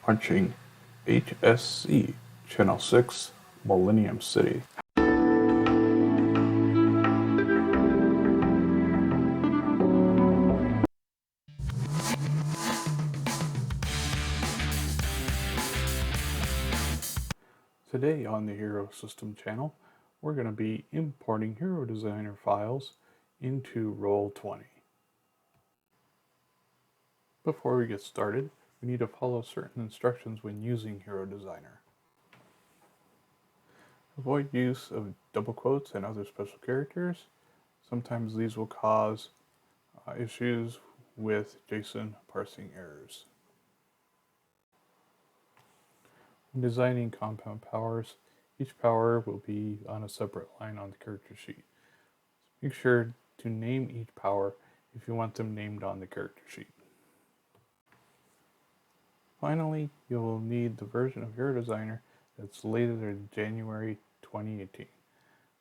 Punching HSC Channel 6 Millennium City. Today on the Hero System channel, we're going to be importing Hero Designer files into Roll20. Before we get started, we need to follow certain instructions when using Hero Designer. Avoid use of double quotes and other special characters. Sometimes these will cause issues with JSON parsing errors. When designing compound powers, each power will be on a separate line on the character sheet. Make sure to name each power if you want them named on the character sheet. Finally, you'll need the version of Hero Designer that's later than January 2018.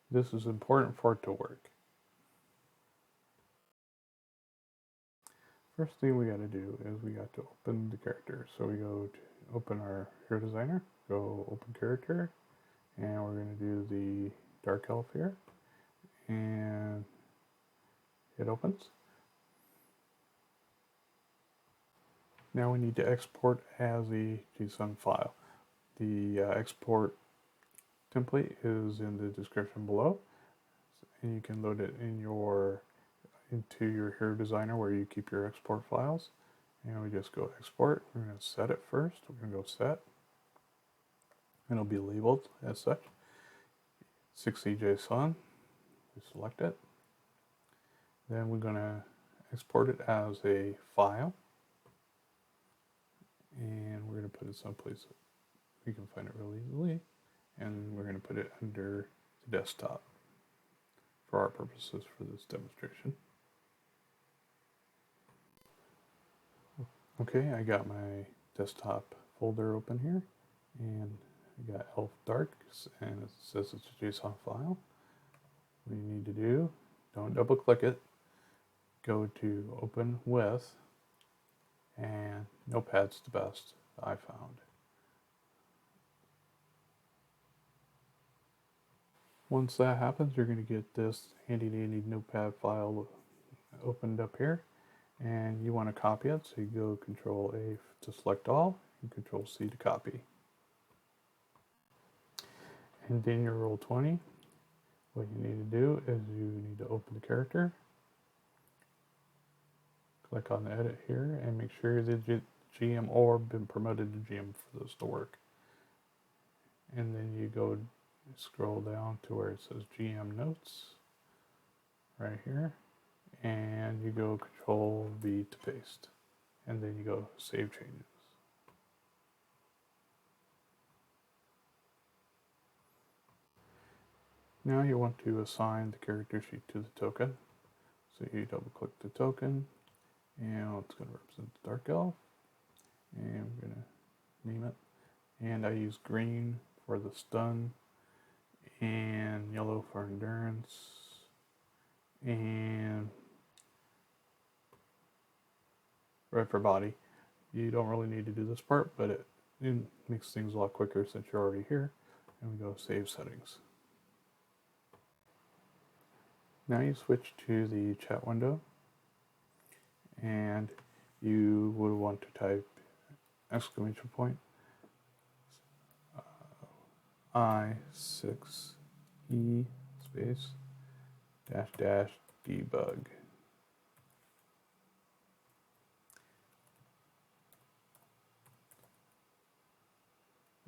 This is important for it to work. First thing we got to do is we got to open the character. So we go to open our Hero Designer, go open character, and we're going to do the Dark Elf here, and it opens. Now we need to export as a JSON file. The export template is in the description below, and you can load it into your Hero Designer where you keep your export files. And we just go export. We're going to set it first. We're going to go set, and it'll be labeled as such. 60 JSON. We select it. Then we're going to export it as a file, and we're going to put it someplace we can find it really easily, and we're going to put it under the desktop for our purposes for this demonstration. Okay, I got my desktop folder open here, and I got Elf Dark, and it says it's a JSON file. What you need to do, don't double click it, go to Open With, and Notepad's the best I found. Once that happens, you're going to get this handy dandy Notepad file opened up here, and you want to copy it, so you go Control A to select all and Control C to copy. And in your Roll20, what you need to do is you need to open the character, click on the edit here, and make sure the GM orb been promoted to GM for this to work. And then you go scroll down to where it says GM Notes right here, and you go Control V to paste, and then you go Save Changes. Now you want to assign the character sheet to the token. So you double click the token, and it's going to represent the Dark Elf, and I'm going to name it, and I use green for the stun, and yellow for endurance, and red for body. You don't really need to do this part, but it makes things a lot quicker since you're already here. And we go Save Settings. Now you switch to the chat window, and you would want to type exclamation point I6E space dash dash debug.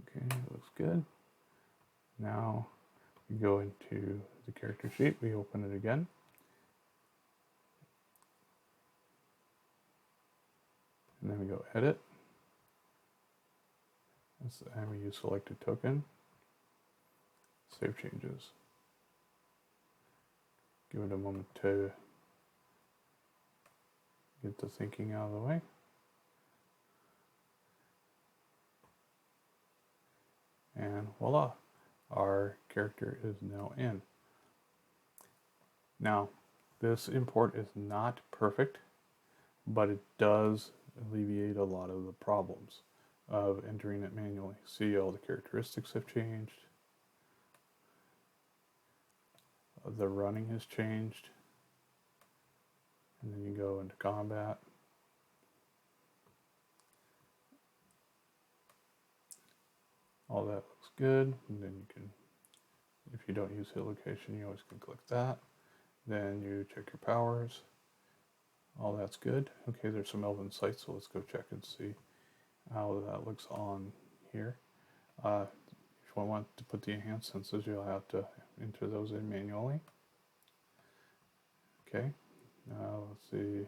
Okay, that looks good. Now we go into the character sheet, we open it again. And then we go edit. And we use selected token. Save changes. Give it a moment to get the thinking out of the way. And voila, our character is now in. Now, this import is not perfect, but it does alleviate a lot of the problems. of entering it manually. See, all the characteristics have changed. The running has changed. And then you go into combat. All that looks good. And then you can, if you don't use hit location, you always can click that. Then you check your powers. All that's good. Okay, there's some elven sights, so let's go check and see how that looks on here. If you want to put the enhanced senses, you'll have to enter those in manually. Okay, now let's see.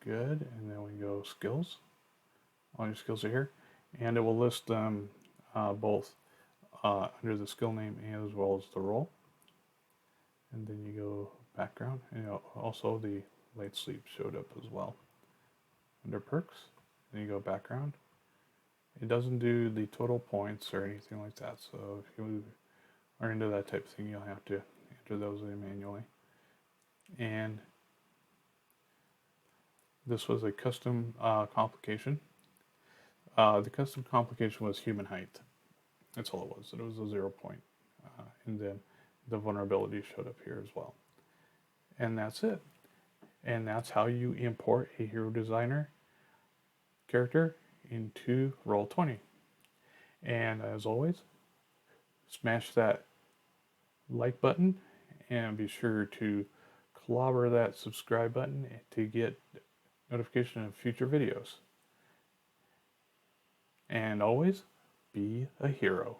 Good, and then we go skills. All your skills are here, and it will list them both under the skill name as well as the role. And then you go background, and also the late sleep showed up as well. Under perks, then you go background. It doesn't do the total points or anything like that, so if you are into that type of thing, you'll have to enter those in manually. And this was a custom complication. The custom complication was human height. That's all it was. It was a 0 point. And then the vulnerability showed up here as well. And that's it. And that's how you import a Hero Designer character into Roll20. And as always, smash that like button and be sure to clobber that subscribe button to get notification of future videos. And always be a hero.